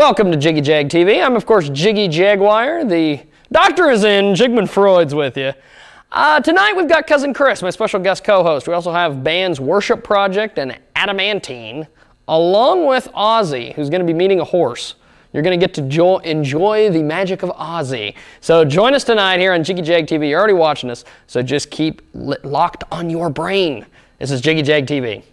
Welcome to Jiggy Jag TV. I'm, of course, Jiggy Jaguar. The doctor is in. Jigman Freud's with you. Tonight we've got Cousin Chris, my special guest co-host. We also have bands Wurship Project and Adamantine, along with Auzzy, who's going to be meeting a horse. You're going to get to enjoy the magic of Auzzy. So join us tonight here on Jiggy Jag TV. You're already watching us, so just keep locked on your brain. This is Jiggy Jag TV.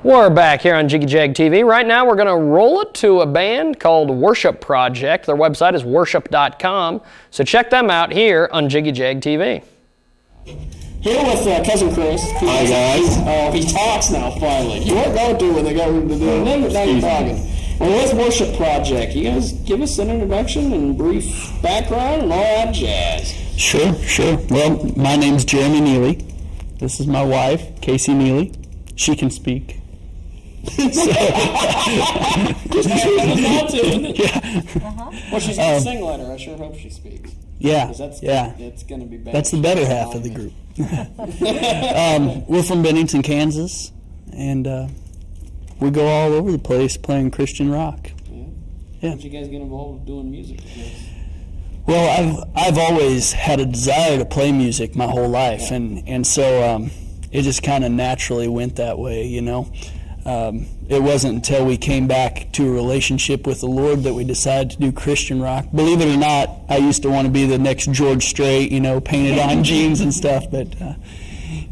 We're back here on Jiggy Jag TV. Right now we're going to roll it to a band called Wurship Project. Their website is wurship.com. So check them out here on Jiggy Jag TV. Here with Cousin Chris. Hi guys. Oh, he talks now finally. You weren't going to when they got room to do it. Now you're talking. Well, with Wurship Project, you guys give us an introduction and brief background and all that jazz. Sure. Well, my name's Jeremy Neely. This is my wife, Casey Neely. She can speak. Just Well, she's a sing letter. I sure hope she speaks. Yeah. It's going to be bad. That's the better half of the group. We're from Adamantine, Kansas, and we go all over the place playing Christian rock. Yeah. How'd you guys get involved with doing music? Well, I've always had a desire to play music my whole life, and so it just kind of naturally went that way, you know. It wasn't until we came back to a relationship with the Lord that we decided to do Christian rock. Believe it or not, I used to want to be the next George Strait, you know, painted on jeans and stuff, but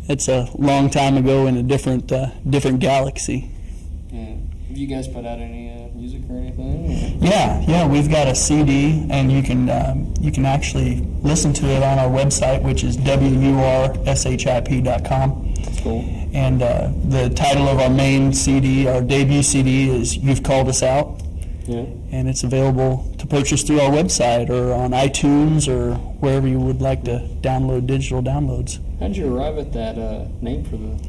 it's a long time ago in a different galaxy. Yeah. Have you guys put out any music or anything? Yeah, we've got a CD, and you can actually listen to it on our website, which is wurship.com. Cool. And the title of our main CD, our debut CD, is You've Called Us Out. Yeah. And it's available to purchase through our website or on iTunes or wherever you would like to download digital downloads. How did you arrive at that name for the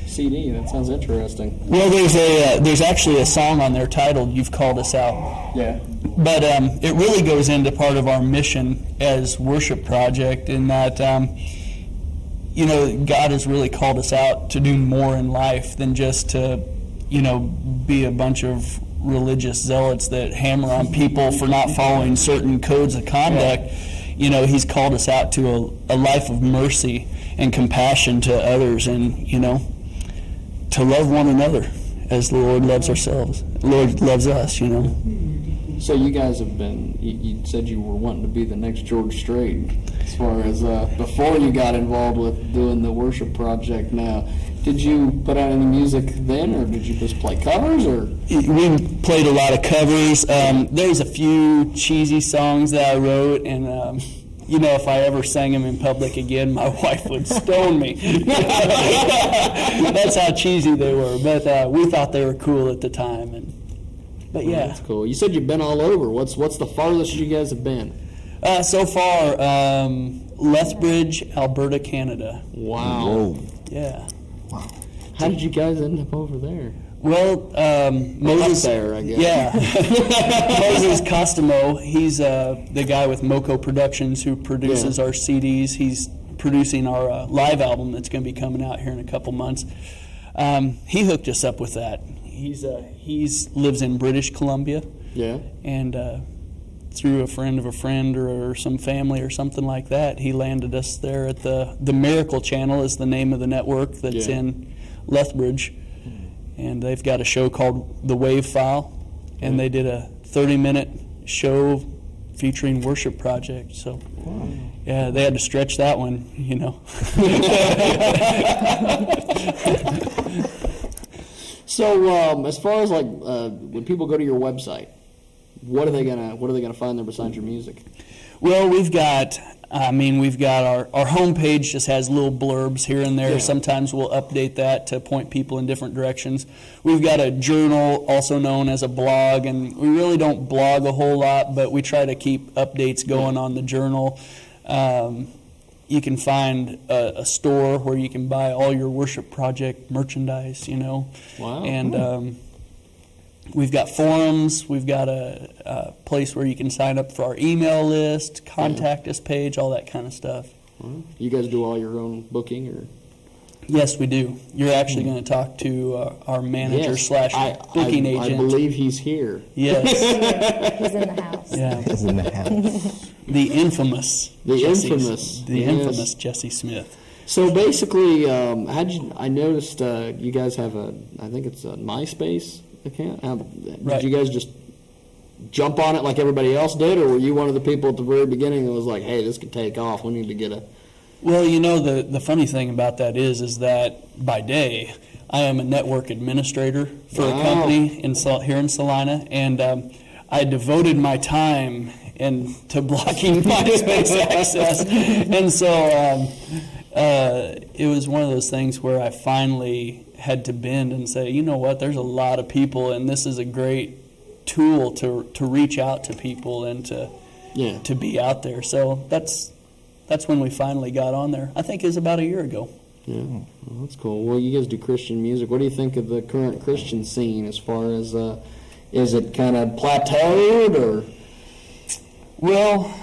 CD? That sounds interesting. Well, there's actually a song on there titled You've Called Us Out. Yeah. But it really goes into part of our mission as Wurship Project in that you know, God has really called us out to do more in life than just to, you know, be a bunch of religious zealots that hammer on people for not following certain codes of conduct. Yeah. You know, He's called us out to a life of mercy and compassion to others, and, you know, to love one another as the Lord loves ourselves. The Lord loves us, you know. So you guys have been, you said you were wanting to be the next George Strait as far as before you got involved with doing the Wurship Project now. Did you put out any music then, or did you just play covers? Or we played a lot of covers. There's a few cheesy songs that I wrote, and you know, if I ever sang them in public again, my wife would stone me. That's how cheesy they were, but we thought they were cool at the time. But yeah, that's cool. You said you've been all over. What's the farthest you guys have been? So far, Lethbridge, Alberta, Canada. Wow. Whoa. Yeah. Wow. How did you guys end up over there? Well, Moses. Up there, I guess. Yeah. Moses Costomo. He's the guy with Moco Productions who produces our CDs. He's producing our live album that's going to be coming out here in a couple months. He hooked us up with that. He's lives in British Columbia. Yeah. And through a friend of a friend or some family or something like that, he landed us there at the Miracle Channel is the name of the network that's in Lethbridge. And they've got a show called The Wave File, and they did a 30-minute show featuring Wurship Project. So, yeah, they had to stretch that one, you know. So, as far as like when people go to your website, what are they gonna find there besides your music? Well, we've got our homepage just has little blurbs here and there. Yeah. Sometimes we'll update that to point people in different directions. We've got a journal, also known as a blog, and we really don't blog a whole lot, but we try to keep updates going on the journal. you can find a store where you can buy all your Wurship Project merchandise, you know. Wow. And we've got forums. We've got a place where you can sign up for our email list, contact us page, all that kind of stuff. Well, you guys do all your own booking, or? Yes, we do. You're actually going to talk to our manager slash booking agent. I believe he's here. Yes. He's in the house. Yeah. Is in the house. The infamous infamous Jesse Smith. So basically, I noticed you guys have I think it's a MySpace account. Did you guys just jump on it like everybody else did, or were you one of the people at the very beginning that was like, hey, this could take off, we need to get a... Well, you know, the funny thing about that is that by day, I am a network administrator for a company here in Salina, and I devoted my time to blocking MySpace access. And so it was one of those things where I finally had to bend and say, you know what, there's a lot of people, and this is a great tool to reach out to people and to be out there. So that's when we finally got on there. I think it was about a year ago. Yeah, well, that's cool. Well, you guys do Christian music. What do you think of the current Christian scene as far as, is it kind of plateaued, or? Well,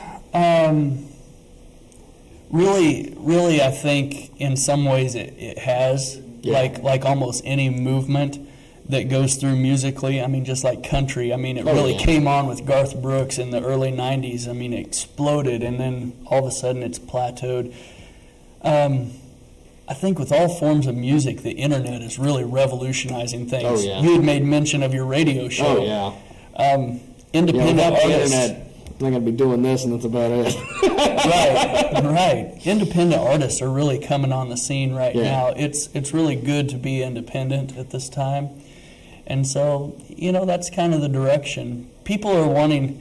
really, I think in some ways it has, like almost any movement that goes through musically. I mean, just like country. I mean, it really came on with Garth Brooks in the early 90s. I mean, it exploded, and then all of a sudden it's plateaued. I think with all forms of music, the internet is really revolutionizing things. Oh, yeah. You had made mention of your radio show. Oh, yeah. Independent artists. Internet, I'm going to be doing this, and that's about it. Right. Independent artists are really coming on the scene right now. It's really good to be independent at this time. And so, you know, that's kind of the direction. People are wanting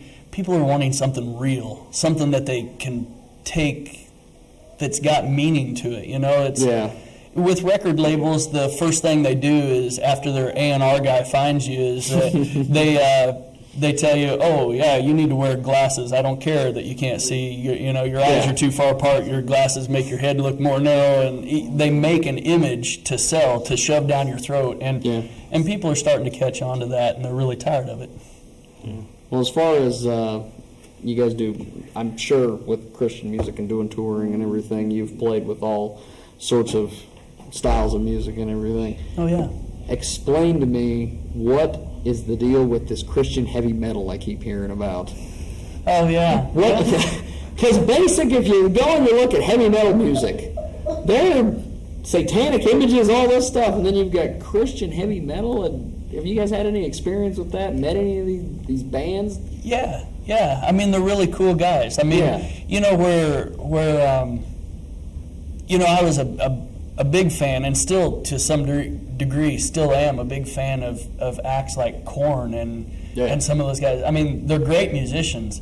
something real, something that they can take that's got meaning to it. You know, with record labels, the first thing they do is after their A&R guy finds you is they tell you, oh yeah, you need to wear glasses. I don't care that you can't see. Your eyes are too far apart. Your glasses make your head look more narrow, and they make an image to sell, to shove down your throat, and people are starting to catch on to that, and they're really tired of it. Yeah. Well, as far as you guys do, I'm sure with Christian music and doing touring and everything, you've played with all sorts of styles of music and everything. Oh yeah. Explain to me, what is the deal with this Christian heavy metal I keep hearing about? Oh yeah. Because basic, if you go and you look at heavy metal music, there are satanic images, all this stuff, and then you've got Christian heavy metal. And have you guys had any experience with that? Met any of these bands? Yeah. I mean, they're really cool guys. I mean, you know, I was a big fan, and still to some degree still am a big fan of acts like Korn and some of those guys. I mean, they're great musicians,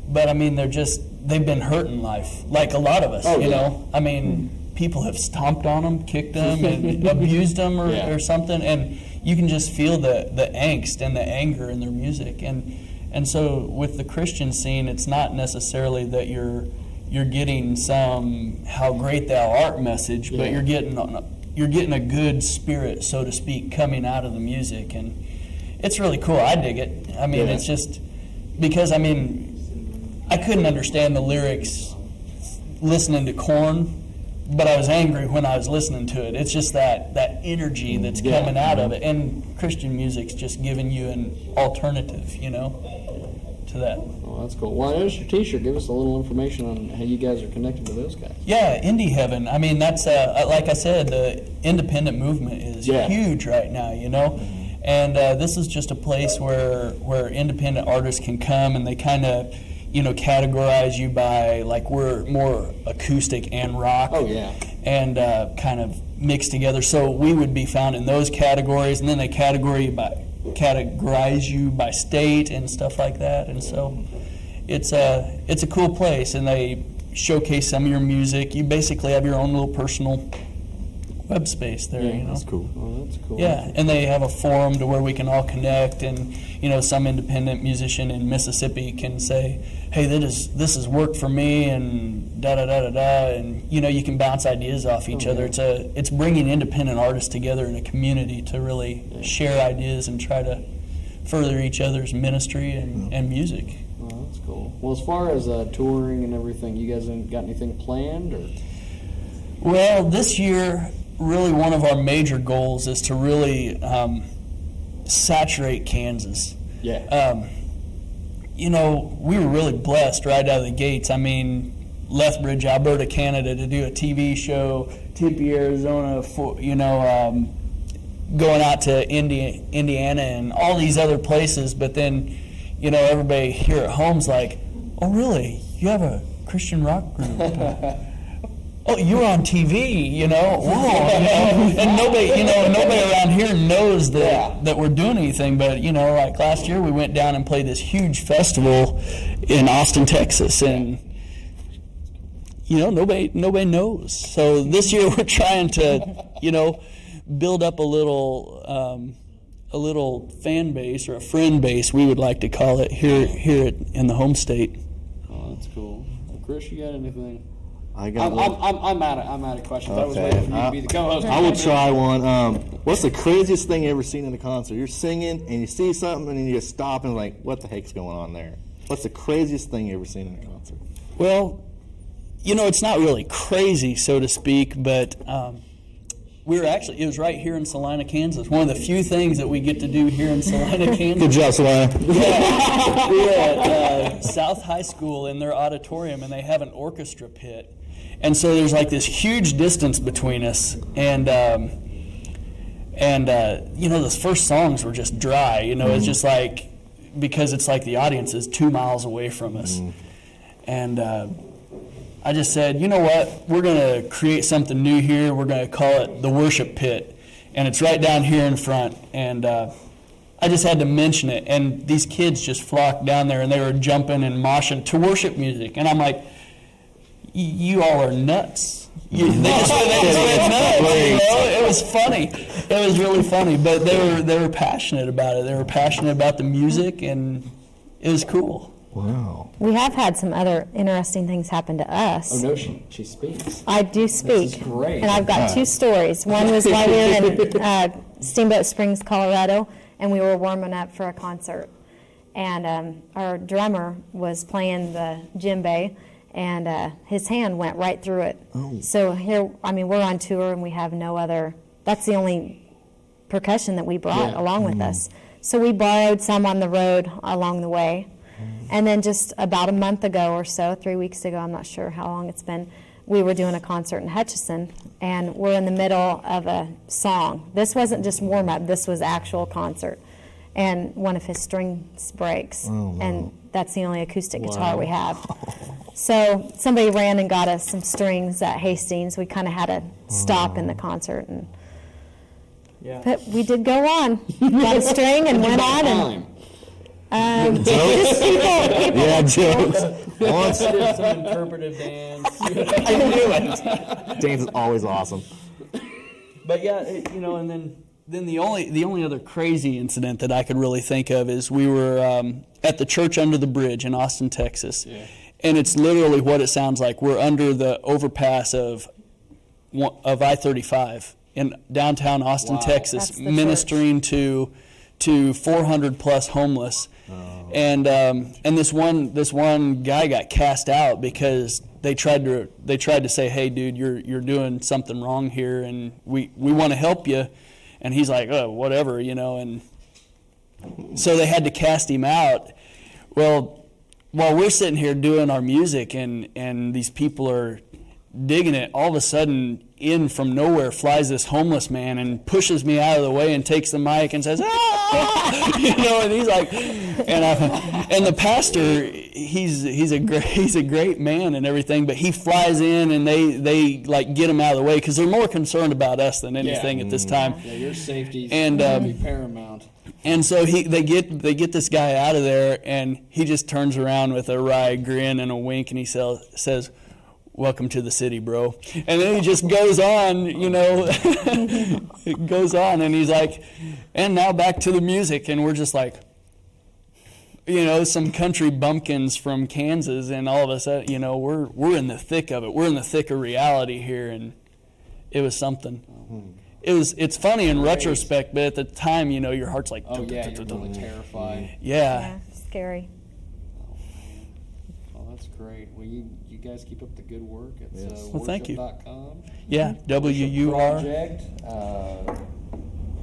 but I mean, they've been hurt in life, like a lot of us, you know. I mean, people have stomped on them, kicked them, and abused them or something, and you can just feel the angst and the anger in their music. And so with the Christian scene, it's not necessarily that you're getting some "how great thou art" message, but you're getting a good spirit, so to speak, coming out of the music, and it's really cool. I dig it. I mean, it's just because I couldn't understand the lyrics listening to Korn, but I was angry when I was listening to it. It's just that energy that's coming out of it, and Christian music's just giving you an alternative, you know, to that. Oh, that's cool. Well, there's your T-shirt. Give us a little information on how you guys are connected to those guys. Yeah, Indie Heaven. I mean, that's like I said, the independent movement is huge right now, you know. And this is just a place where independent artists can come, and they kind of, you know, categorize you by, like, we're more acoustic and rock. Oh, yeah. And kind of mixed together. So we would be found in those categories, and then they categorize you by state and stuff like that. And so it's a cool place, and they showcase some of your music. You basically have your own little personal web space there. You know, that's cool. Oh, that's cool. Yeah, and they have a forum to where we can all connect, and you know, some independent musician in Mississippi can say, "Hey, this has worked for me," and da da da da da, and you know, you can bounce ideas off each other. It's bringing independent artists together in a community to really share ideas and try to further each other's ministry and music. Oh, that's cool. Well, as far as touring and everything, you guys ain't got anything planned, or? Well, this year, really one of our major goals is to really saturate Kansas. Yeah. You know, we were really blessed right out of the gates. I mean, Lethbridge, Alberta, Canada, to do a TV show, Tempe, Arizona, going out to Indiana and all these other places, but then, you know, everybody here at home's like, oh, really? You have a Christian rock group? Oh, you're on TV, you know? Whoa, you know? And nobody around here knows that we're doing anything, but, you know, like last year we went down and played this huge festival in Austin, Texas, and you know, nobody knows. So this year we're trying to, you know, build up a little fan base, or a friend base, we would like to call it, here in the home state. Oh, that's cool. Well, Chris, you got anything? I got I'm out of questions. Okay. I was waiting for you to be the co-host. I will try one. What's the craziest thing you ever seen in a concert? You're singing and you see something and then you just stop and like, what the heck's going on there? What's the craziest thing you ever seen in a concert? Well, you know, it's not really crazy, so to speak, but it was right here in Salina, Kansas. One of the few things that we get to do here in Salina, Kansas. Good job, Salina. Yeah, we were at South High School in their auditorium, and they have an orchestra pit. And so there's like this huge distance between us, and you know, those first songs were just dry. You know, it's just like, because it's like the audience is 2 miles away from us. And I just said, you know what, we're going to create something new here. We're going to call it the Wurship Pit, and it's right down here in front. And I just had to mention it, and these kids just flocked down there, and they were jumping and moshing to worship music. And I'm like, you all are nuts. They just went nuts. You know? It was funny. It was really funny. But they were passionate about it. They were passionate about the music, and it was cool. Wow. We have had some other interesting things happen to us. Oh, no, she speaks. I do speak. This is great. And I've got two stories. One was while we were in Steamboat Springs, Colorado, and we were warming up for a concert. And our drummer was playing the djembe, and his hand went right through it. Oh. So here, I mean, we're on tour, and we have no other, that's the only percussion that we brought along with us. So we borrowed some on the road along the way. And then just about a month ago or so, 3 weeks ago, I'm not sure how long it's been, we were doing a concert in Hutchinson, and we're in the middle of a song. This wasn't just warm-up, this was actual concert. And one of his strings breaks, and that's the only acoustic guitar we have. So somebody ran and got us some strings at Hastings. We kind of had to stop in the concert, and but we did go on. Got a string and went on. And just people. Yeah, jokes. Once did some interpretive dance. I knew it. Dance is always awesome. But yeah, you know, and then the only other crazy incident that I could really think of is we were at the church under the bridge in Austin, Texas, and it's literally what it sounds like. We're under the overpass of I-35 in downtown Austin, Texas, ministering to 400 plus homeless. And this one guy got cast out because they tried to say, hey dude, you're doing something wrong here, and we want to help you. And he's like, oh, whatever, you know. And so they had to cast him out. Well, while we're sitting here doing our music and these people are digging it, all of a sudden, in from nowhere flies this homeless man and pushes me out of the way and takes the mic and says, ah! You know, and he's like, and the pastor, he's a great man and everything, but he flies in and they like get him out of the way because they're more concerned about us than anything at this time. Yeah, your safety and be paramount. And so they get this guy out of there, and he just turns around with a wry grin and a wink, and he says, welcome to the city, bro. And then he just goes on, you know, it goes on, and he's like, and now back to the music. And we're just like, you know, some country bumpkins from Kansas, and all of a sudden, you know, we're in the thick of it. We're in the thick of reality here, and it was something. It's funny in retrospect, but at the time, you know, your heart's like, oh yeah, you're really terrified. Yeah, scary. Oh, that's great. Well, you guys keep up the good work. It's well, thank you. Wurship.com. Yeah, WUR. Project.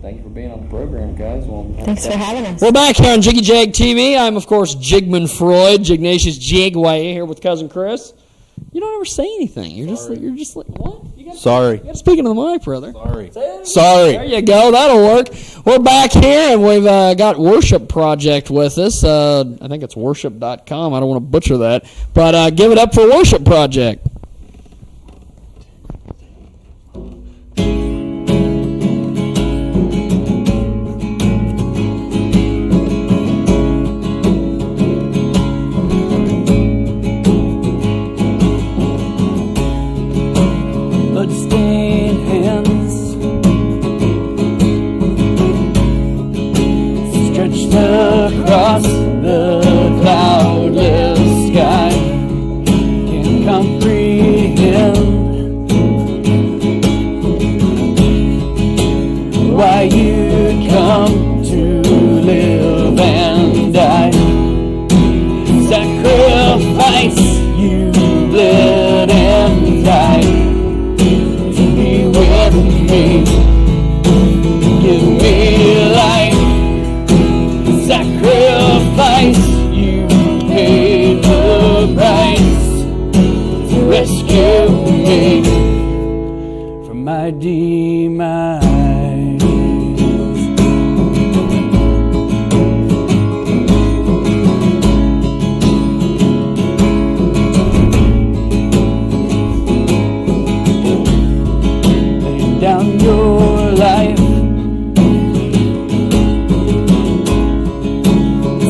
Thank you for being on the program, guys. Well, Thanks for having us. We're back here on Jiggy Jag TV. I'm, of course, Jigman Freud, Jignatius Jaguar, here with Cousin Chris. You don't ever say anything. You're just like, what? Sorry. You got to speak into the mic, brother. Sorry. There you go. That'll work. We're back here, and we've got Wurship Project with us. I think it's Wurship.com. I don't want to butcher that. But give it up for Wurship Project. Bloodstained hands stretched across the cloudless sky, can't comprehend why you'd come to live and die. Sacrifice, you bled and died with me, give me life. Sacrifice, you paid the price to rescue me from my demise. Down your life,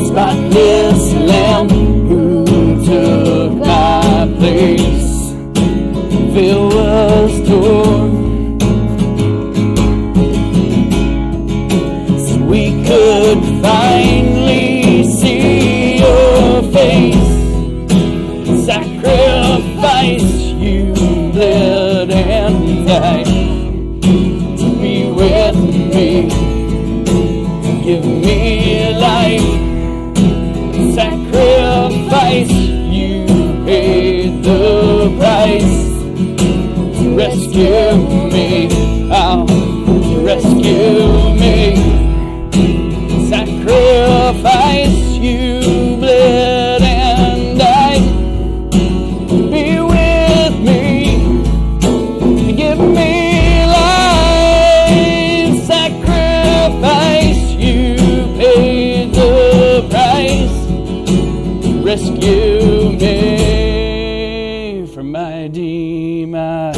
spotless lamb who took my place. Veil was torn so we could finally see your face. Sacrifice, you bled and died with me, give me life. Sacrifice, you paid the price to rescue me, to rescue me. Sacrifice, you bled and died to be with me, to give me rescue me from my demise.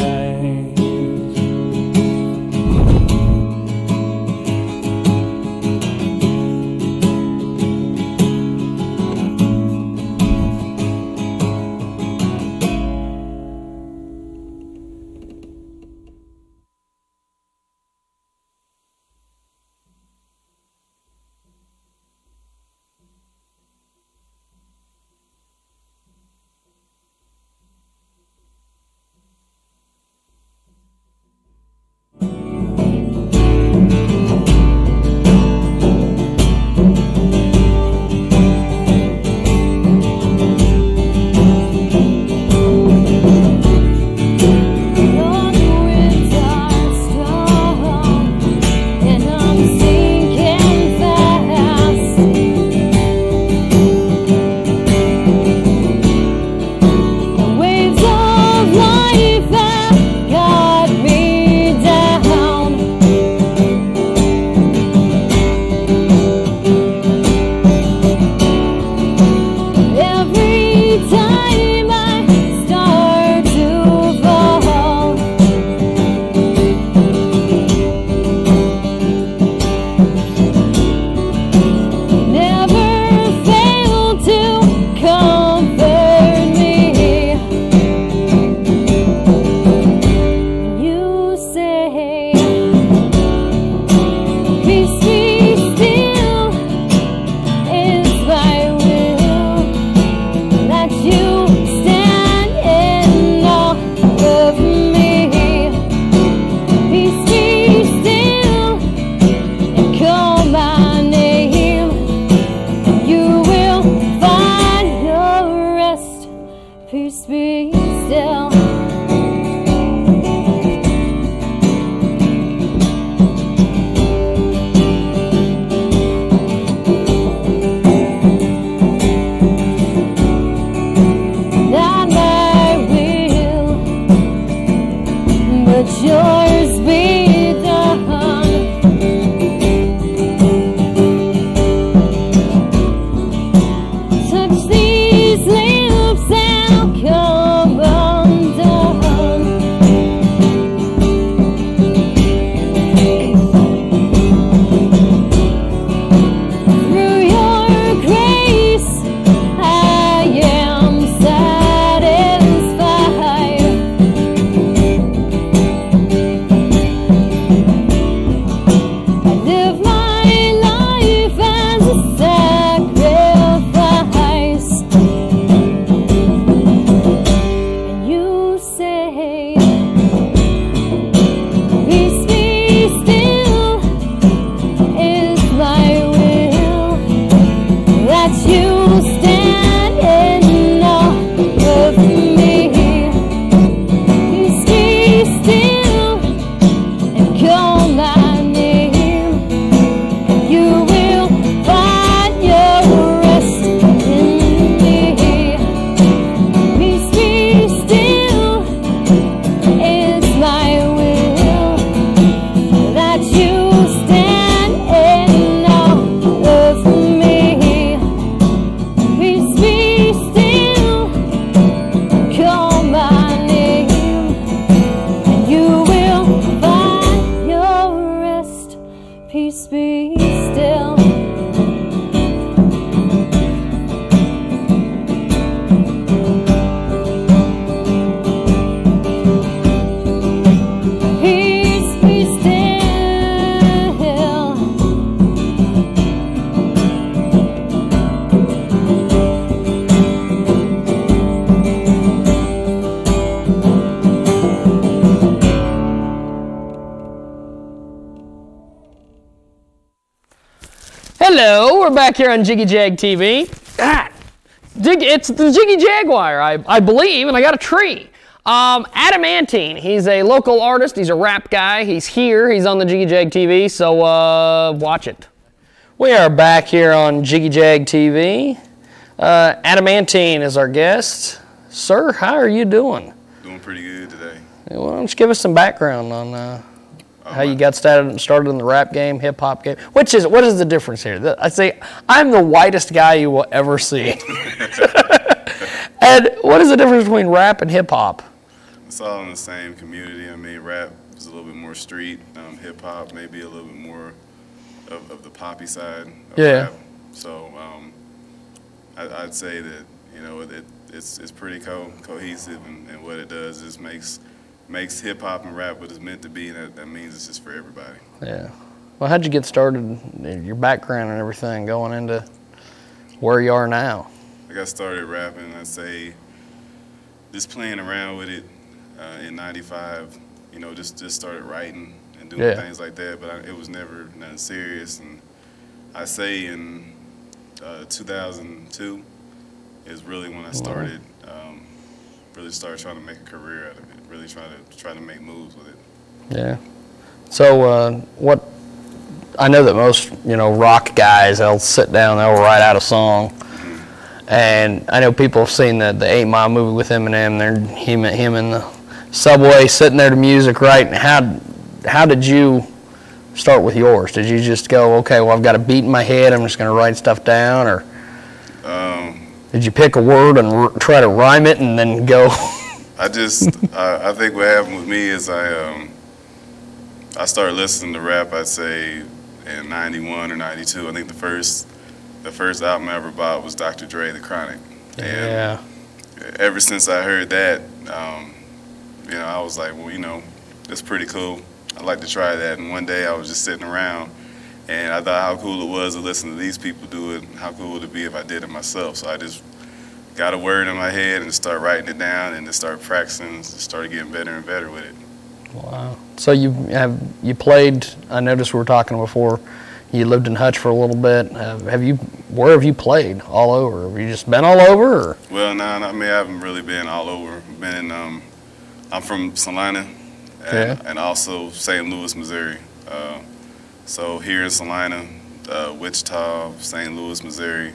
Hello, we're back here on Jiggy Jag TV. It's the Jiggy Jaguar, I believe, and I got a tree. Adamantine, he's a local artist, he's a rap guy, he's here, he's on the Jiggy Jag TV, so watch it. We are back here on Jiggy Jag TV. Adamantine is our guest. Sir, how are you doing? Doing pretty good today. Well, why don't you give us some background on how you got started in the rap game, hip hop game? What is the difference here? I say I'm the whitest guy you will ever see. And what is the difference between rap and hip hop? It's all in the same community. I mean, rap is a little bit more street. Hip hop maybe a little bit more of the poppy side of rap. So I'd say that it's pretty cohesive, and what it does is makes hip hop and rap what it's meant to be, and that means it's just for everybody. Yeah. Well, how'd you get started, your background and everything, going into where you are now? I got started rapping, I'd say, just playing around with it in '95. Just started writing and doing things like that, but it was never nothing serious. And I say in 2002 is really when I started. Really started trying to make a career out of it. Really try to make moves with it. Yeah. So I know that most rock guys, they'll sit down, they'll write out a song, and I know people have seen the 8 Mile movie with Eminem. They're him in the subway sitting there to music, right? And how did you start with yours? Did you just go, okay, well, I've got a beat in my head, I'm just going to write stuff down, or did you pick a word and try to rhyme it and then go? I think what happened with me is I started listening to rap, I'd say, in '91 or '92. I think the first album I ever bought was Dr. Dre, The Chronic. And ever since I heard that, I was like, well, that's pretty cool. I'd like to try that. And one day I was just sitting around, and I thought how cool it was to listen to these people do it, and how cool would it be if I did it myself. So I just got a word in my head and started writing it down, and then started practicing, and started getting better and better with it. Wow. So you played, I noticed we were talking before, you lived in Hutch for a little bit. Where have you played? All over? Have you just been all over? Or? Well, no, I haven't really been all over. I'm from Salina and also St. Louis, Missouri. So here in Salina, Wichita, St. Louis, Missouri,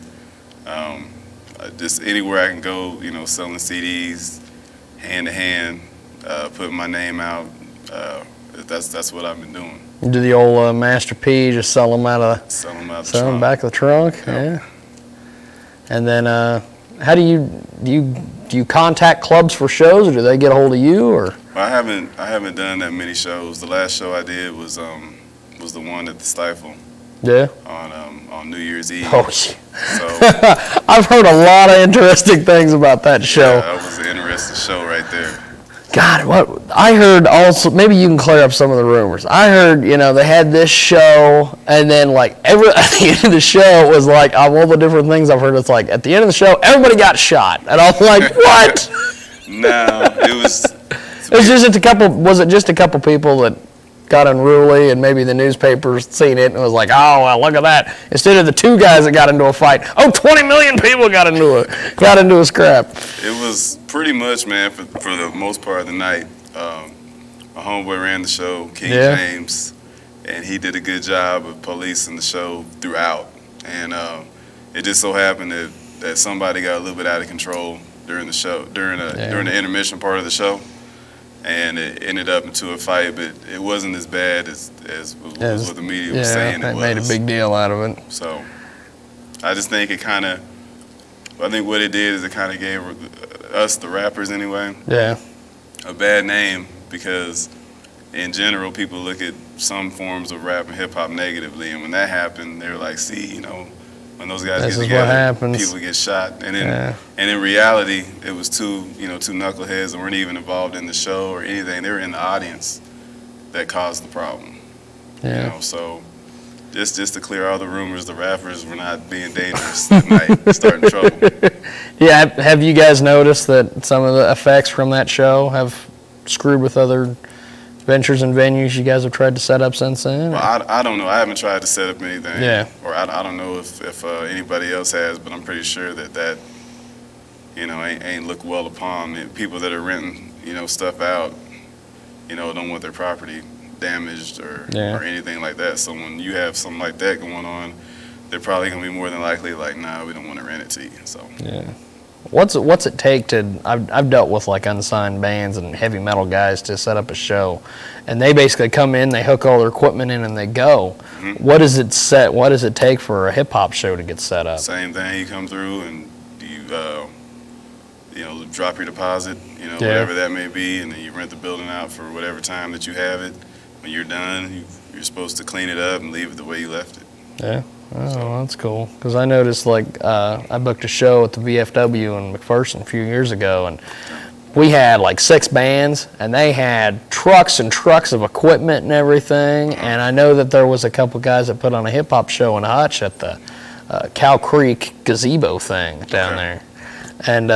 just anywhere I can go, selling CDs, hand to hand, putting my name out. That's what I've been doing. You do the old Master P, just sell them out of the back of the trunk. Yep. Yeah. And then how do you contact clubs for shows, or do they get a hold of you? Or well, I haven't done that many shows. The last show I did was the one at the Stifle. Yeah. On New Year's Eve. Oh, so I've heard a lot of interesting things about that show. Yeah, that was an interesting show right there. God, what I heard also, maybe you can clear up some of the rumors. I heard, they had this show, and then at the end of the show, it was like, of all the different things I've heard, it's like, at the end of the show, everybody got shot. And I was like, what? No, it was just a couple people that got unruly, and maybe the newspapers seen it and was like, oh, well, look at that. Instead of the 2 guys that got into a fight, 20 million people got into a scrap. It was pretty much, man, for the most part of the night. My homeboy ran the show, King James, and he did a good job of policing the show throughout. And it just so happened that somebody got a little bit out of control during the show, during the intermission part of the show. And it ended up into a fight, but it wasn't as bad as what the media was saying it was. Made a big deal out of it. So I just think I think what it did is it kind of gave us, the rappers anyway, a bad name, because in general people look at some forms of rap and hip hop negatively, and when that happened, they were like, see, when those guys get together, people get shot. And in reality, it was two knuckleheads that weren't even involved in the show or anything. They were in the audience that caused the problem. Yeah. So just to clear all the rumors, the rappers were not being dangerous at night, starting trouble. Yeah. Have you guys noticed that some of the effects from that show have screwed with other ventures and venues you guys have tried to set up since then? Well, I don't know. I haven't tried to set up anything. Yeah. Or I don't know if anybody else has, but I'm pretty sure that you know, ain't looked well upon. The people that are renting, you know, stuff out, you know, don't want their property damaged or anything like that. So when you have something like that going on, they're probably going to be more than likely like, nah, we don't want to rent it to you. So yeah. What's it take to? I've dealt with like unsigned bands and heavy metal guys to set up a show, and they basically come in, they hook all their equipment in, and they go. Mm-hmm. What does it take for a hip hop show to get set up? Same thing. You come through and you know, drop your deposit, you know, whatever that may be, and then you rent the building out for whatever time that you have it. When you're done, you're supposed to clean it up and leave it the way you left it. Yeah. Oh, that's cool. Because I noticed, like, I booked a show at the VFW in McPherson a few years ago, and we had like 6 bands, and they had trucks and trucks of equipment and everything. And I know that there was a couple guys that put on a hip hop show in Hutch at the Cow Creek gazebo thing down there, and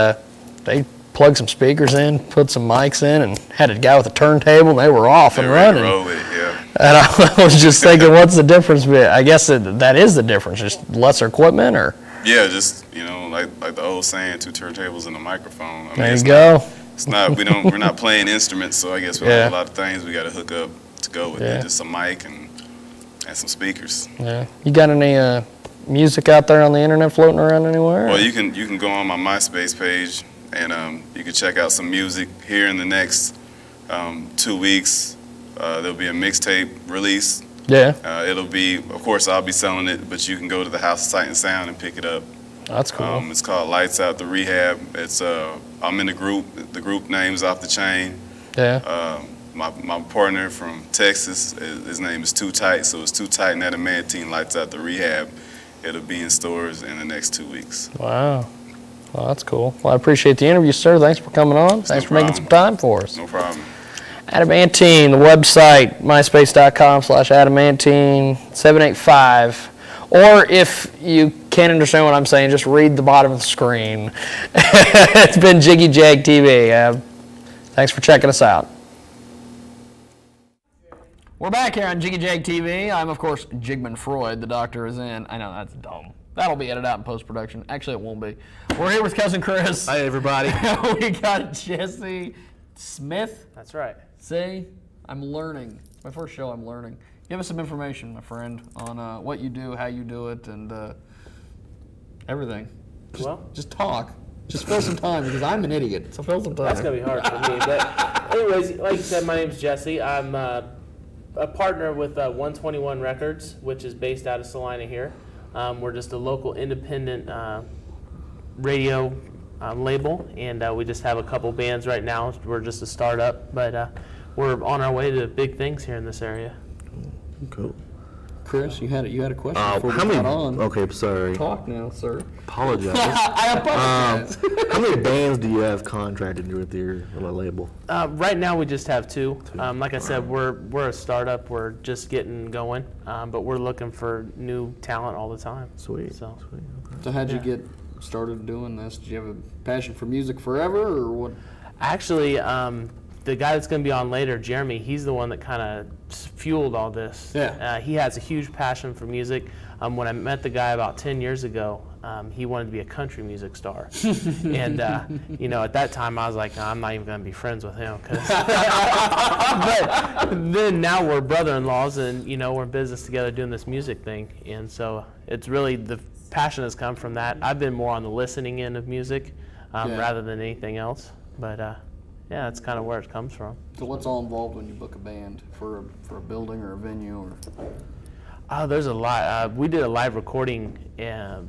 they plugged some speakers in, put some mics in, and had a guy with a turntable, and they were off and running. And I was just thinking, what's the difference? I guess that is the difference, just lesser equipment, or? Yeah, just, you know, like the old saying, 2 turntables and a microphone. I mean, there you go. It's not, we're not playing instruments, so I guess we have a lot of things we got to hook up to go with it. Just a mic and some speakers. Yeah. You got any music out there on the internet floating around anywhere? Well, you can go on my MySpace page, and you can check out some music here in the next 2 weeks. There'll be a mixtape release. Yeah. It'll be, of course, I'll be selling it, but you can go to the House of Sight and Sound and pick it up. That's cool. It's called Lights Out the Rehab. It's I'm in the group. The group name's Off the Chain. Yeah. My partner from Texas, his name is Too Tight, so it's Too Tight and Adamantine Lights Out the Rehab. It'll be in stores in the next 2 weeks. Wow. Well, that's cool. Well, I appreciate the interview, sir. Thanks for coming on. Thanks for making some time for us. No problem. Adamantine, the website, myspace.com/Adamantine785. Or if you can't understand what I'm saying, just read the bottom of the screen. It's been Jiggy JTV. Thanks for checking us out. We're back here on Jiggy JTV. I'm, of course, Jigman Freud. The doctor is in. I know, that's dumb. That'll be edited out in post-production. Actually, it won't be. We're here with Cousin Chris. Hi, everybody. We got Jesse Smith. That's right. See, I'm learning. It's my first show, I'm learning. Give us some information, my friend, on what you do, how you do it, and everything. Just talk. Just fill some time, because I'm an idiot, so fill some time. That's going to be hard for me. But anyways, like you said, my name's Jesse. I'm a partner with 121 Records, which is based out of Salina here. We're just a local independent radio label, and we just have a couple bands right now. We're just a startup, but we're on our way to big things here in this area. Cool. Chris, you had a question before we got on. Okay, sorry. Talk now, sir. Apologize. I apologize. How many bands do you have contracted with your label? Right now, we just have 2. Like I said, we're a startup. We're just getting going, but we're looking for new talent all the time. Sweet. So okay. So how'd you get started doing this? Did you have a passion for music forever, or what? Actually, the guy that's going to be on later, Jeremy, he's the one that kind of fueled all this. Yeah. He has a huge passion for music. When I met the guy about 10 years ago, he wanted to be a country music star. And, you know, at that time I was like, no, I'm not even going to be friends with him. But then now we're brother-in-laws, and, you know, we're in business together doing this music thing. And so it's really, the passion has come from that. I've been more on the listening end of music rather than anything else. But, yeah, that's kind of where it comes from. So what's all involved when you book a band for a building or a venue? Or? There's a lot. We did a live recording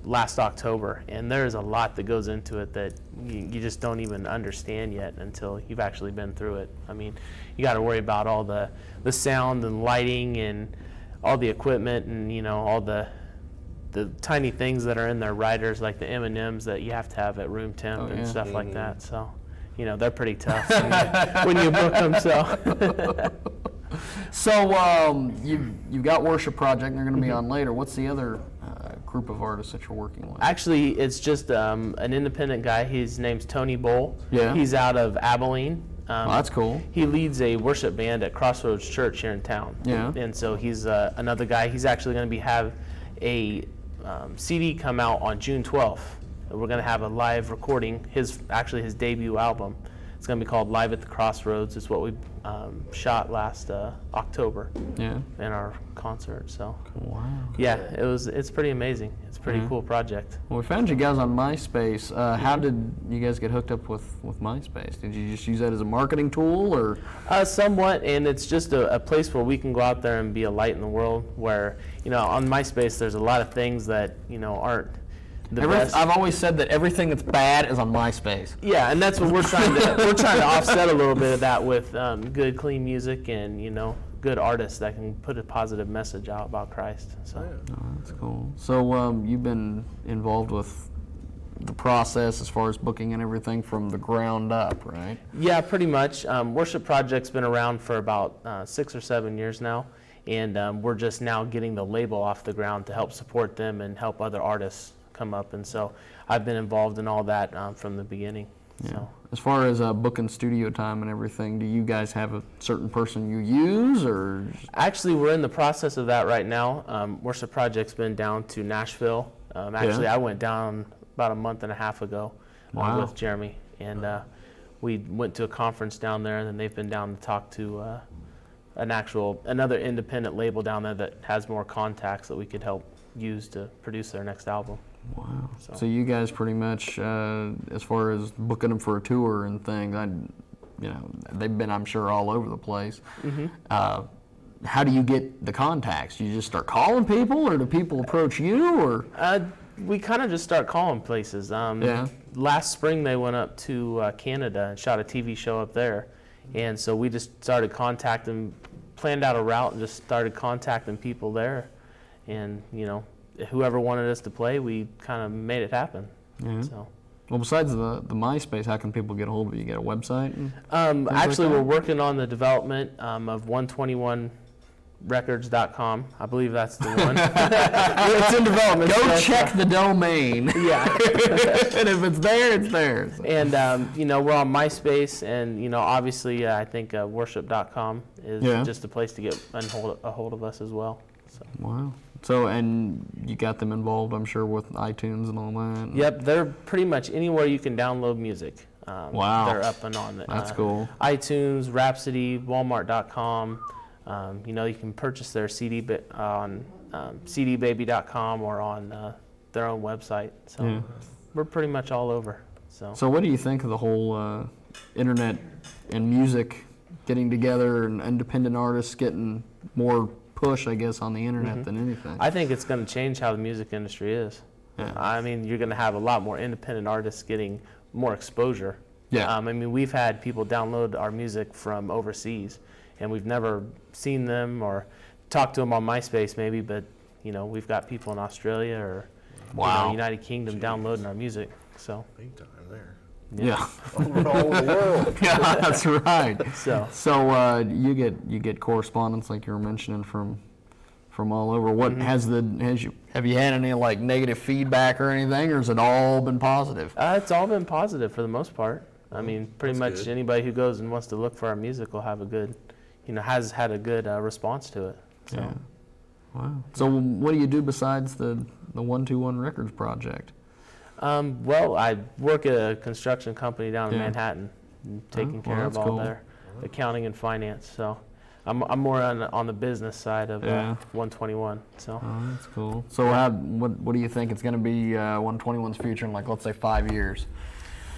last October, and there's a lot that goes into it that you just don't even understand yet until you've actually been through it. I mean, you got to worry about all the sound and lighting and all the equipment and, you know, all the tiny things that are in their riders, like the M&Ms that you have to have at room temp and stuff like that. So, you know, they're pretty tough when you book them. So you've got Wurship Project, and they're going to be on later. What's the other group of artists that you're working with? Actually, it's just an independent guy. His name's Tony Bowl. Yeah. He's out of Abilene, Well, that's cool. He leads a worship band at Crossroads Church here in town. Yeah. And so he's another guy. He's actually going to have a CD come out on June 12th. We're going to have a live recording, his debut album. It's going to be called Live at the Crossroads. It's what we shot last October in our concert. So wow. Yeah, it's pretty amazing. It's a pretty cool project. Well, we found you guys on MySpace. How did you guys get hooked up with MySpace? Did you just use that as a marketing tool, or? Somewhat, and it's just a place where we can go out there and be a light in the world. Where on MySpace, there's a lot of things that aren't the best. I've always said that everything that's bad is on MySpace. Yeah, and that's what we're trying to offset a little bit of that with good, clean music and good artists that can put a positive message out about Christ. So that's cool. So you've been involved with the process as far as booking and everything from the ground up, right? Yeah, pretty much. Wurship Project's been around for about 6 or 7 years now, and we're just now getting the label off the ground to help support them and help other artists come up. And so I've been involved in all that from the beginning. Yeah. So. As far as booking studio time and everything, do you guys have a certain person you use, or? Actually, we're in the process of that right now. Wurship Project's been down to Nashville. Actually, I went down about a month and a half ago with Jeremy, and we went to a conference down there, and then they've been down to talk to another independent label down there that has more contacts that we could help use to produce their next album. Wow. So you guys pretty much, as far as booking them for a tour and things, they've been, I'm sure, all over the place. How do you get the contacts? You just start calling people, or do people approach you, or? We kind of just start calling places. Last spring they went up to Canada and shot a TV show up there, and so we just started contacting, planned out a route and just started contacting people there, and whoever wanted us to play, we kind of made it happen. So. Well, besides the MySpace, how can people get a hold of you? You got a website? Actually, we're working on the development of 121records.com. I believe that's the one. It's in development. Go check the domain. Yeah. And if it's there, it's there. So. And, we're on MySpace, and, obviously, I think Wurship.com is just a place to get a hold of us as well. So. Wow. So, and you got them involved, I'm sure, with iTunes and all that? Yep, they're pretty much anywhere you can download music. Wow. They're up and on. That's cool. iTunes, Rhapsody, Walmart.com. You can purchase their CD on cdbaby.com or on their own website. So we're pretty much all over. So what do you think of the whole internet and music getting together and independent artists getting more push, I guess, on the internet than anything? I think it's going to change how the music industry is. Yeah. I mean, you're going to have a lot more independent artists getting more exposure. Yeah. I mean, we've had people download our music from overseas, and we've never seen them or talked to them on MySpace maybe, but, we've got people in Australia or United Kingdom downloading our music. So. Big time there. Yeah. All over the world. Yeah, that's right. So you get correspondence like you were mentioning from all over. What have you had any negative feedback or anything, or has it all been positive? It's all been positive for the most part. I mean, pretty much good. Anybody who goes and wants to look for our music will have a good, has had a good response to it. So. Yeah. Wow. So what do you do besides the 121 Records project? Well, I work at a construction company down in Manhattan, taking care of all their accounting and finance. So I'm more on the business side of 121. So. Oh, that's cool. So what do you think it's going to be 121's future in, let's say, 5 years?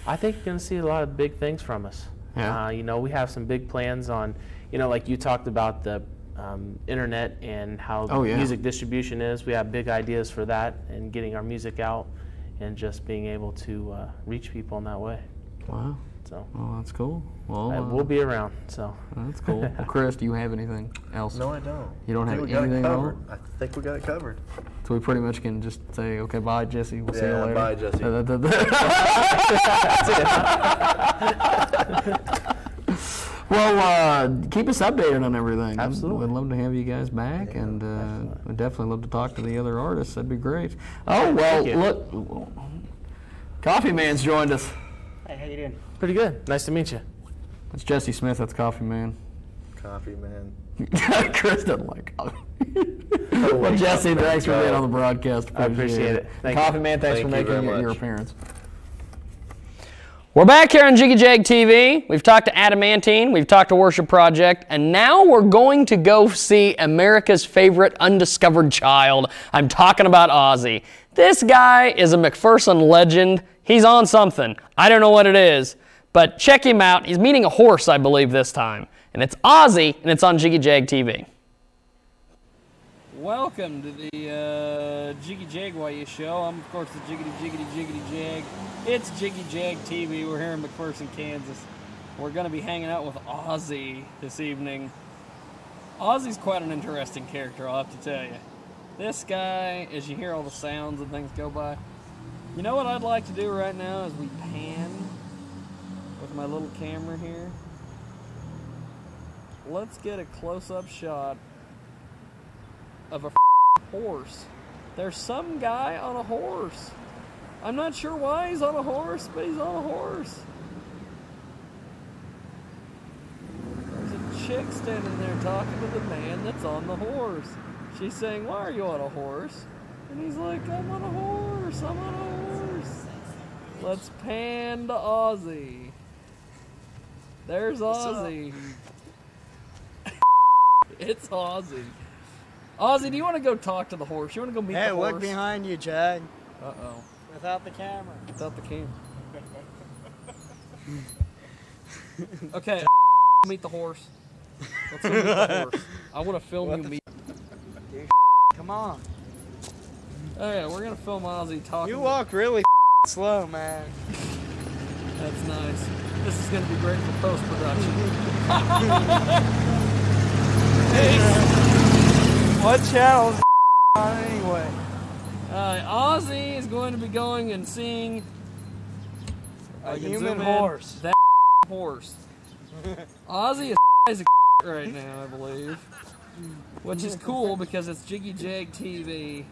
I think you're going to see a lot of big things from us. Yeah. We have some big plans on, like you talked about the internet and how music distribution is. We have big ideas for that and getting our music out and just being able to reach people in that way. Wow. So. Oh, that's cool. Well, we'll be around. So. That's cool. Well, Chris, do you have anything else? No, I don't. You don't have we got anything it at covered. all? I think we got it covered. So we pretty much can just say, okay, bye, Jesse. We'll see you later. Bye, Jesse. Well, keep us updated on everything. Absolutely. We'd love to have you guys back, and we'd definitely love to talk to the other artists. That'd be great. Oh, well, look, Coffee Man's joined us. Hey, how you doing? Pretty good. Nice to meet you. That's Jesse Smith. That's Coffee Man. Coffee man. Chris doesn't like coffee. Well, Jesse, thanks for being on the broadcast. I appreciate it. Thank you. Coffee Man, thanks for Thank you making very your much. appearance. We're back here on Jiggy Jag TV. We've talked to Adamantine, we've talked to Wurship Project, and now we're going to go see America's favorite undiscovered child. I'm talking about Auzzy. This guy is a McPherson legend. He's on something. I don't know what it is, but check him out. He's meeting a horse, I believe, this time. And it's Auzzy, and it's on Jiggy Jag TV. Welcome to the Jiggy Jaguar show. I'm, of course, the Jiggity Jag. It's Jiggy Jag TV. We're here in McPherson, Kansas. We're going to be hanging out with Auzzy this evening. Ozzy's quite an interesting character, I'll have to tell you. This guy, as you hear all the sounds and things go by, you know what I'd like to do right now is we pan with my little camera here. Let's get a close-up shot of a horse. There's some guy on a horse. I'm not sure why he's on a horse, but he's on a horse. There's a chick standing there talking to the man that's on the horse. She's saying, "Why are you on a horse?" And he's like, "I'm on a horse, I'm on a horse." Let's pan to Auzzy. There's Auzzy. It's Auzzy. Ozzy, do you want to go talk to the horse? You want to go meet the horse? Hey, look behind you, Jag. Uh-oh. Without the camera. Without the camera. Okay, meet the horse. Let's go meet the horse. I want to film you meet. Come on. Oh yeah, we're going to film Auzzy talking. You walk really slow, man. That's nice. This is going to be great for post-production. Hey. What channel is on anyway? Auzzy is going to be going and seeing a human horse. That horse. Auzzy is right now, I believe. Which is cool because it's Jiggy Jag TV,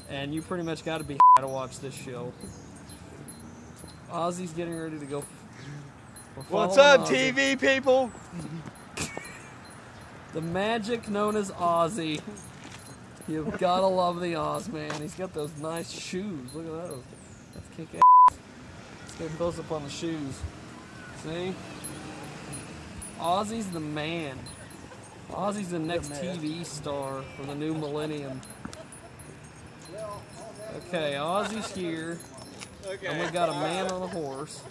and you pretty much got to be to watch this show. Ozzy's getting ready to go. What's up, Auzzy. TV people? The magic known as Auzzy. You've got to love the Oz, man. He's got those nice shoes. Look at those. That's kick-ass. Let's get close up on the shoes. See? Ozzy's the man. Ozzy's the next TV star for the new millennium. Okay, Ozzy's here. And we got a man on a horse.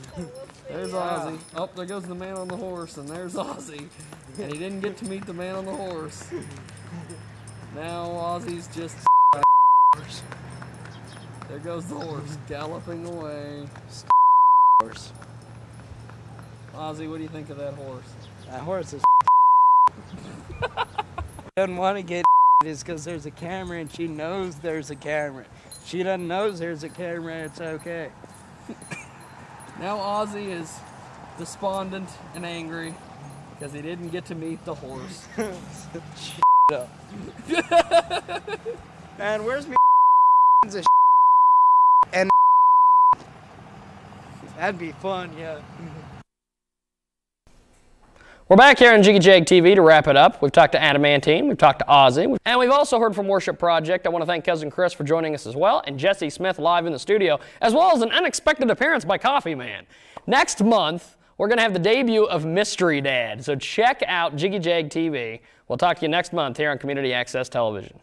There's Auzzy. Oh, there goes the man on the horse, and there's Auzzy. And he didn't get to meet the man on the horse. Now Ozzy's just there goes the horse, galloping away. Auzzy, what do you think of that horse? That horse is doesn't want to get is because there's a camera and she knows there's a camera. She doesn't know there's a camera, it's okay. Now Auzzy is despondent and angry because he didn't get to meet the horse. Up. Man, where's me and that'd be fun, yeah. We're back here on Jiggy Jag TV to wrap it up. We've talked to Adamantine, we've talked to Auzzy, and we've also heard from Wurship Project. I want to thank Cousin Chris for joining us as well, and Jesse Smith live in the studio, as well as an unexpected appearance by Coffee Man. Next month, we're going to have the debut of Mystery Dad, so check out Jiggy Jag TV. We'll talk to you next month here on Community Access Television.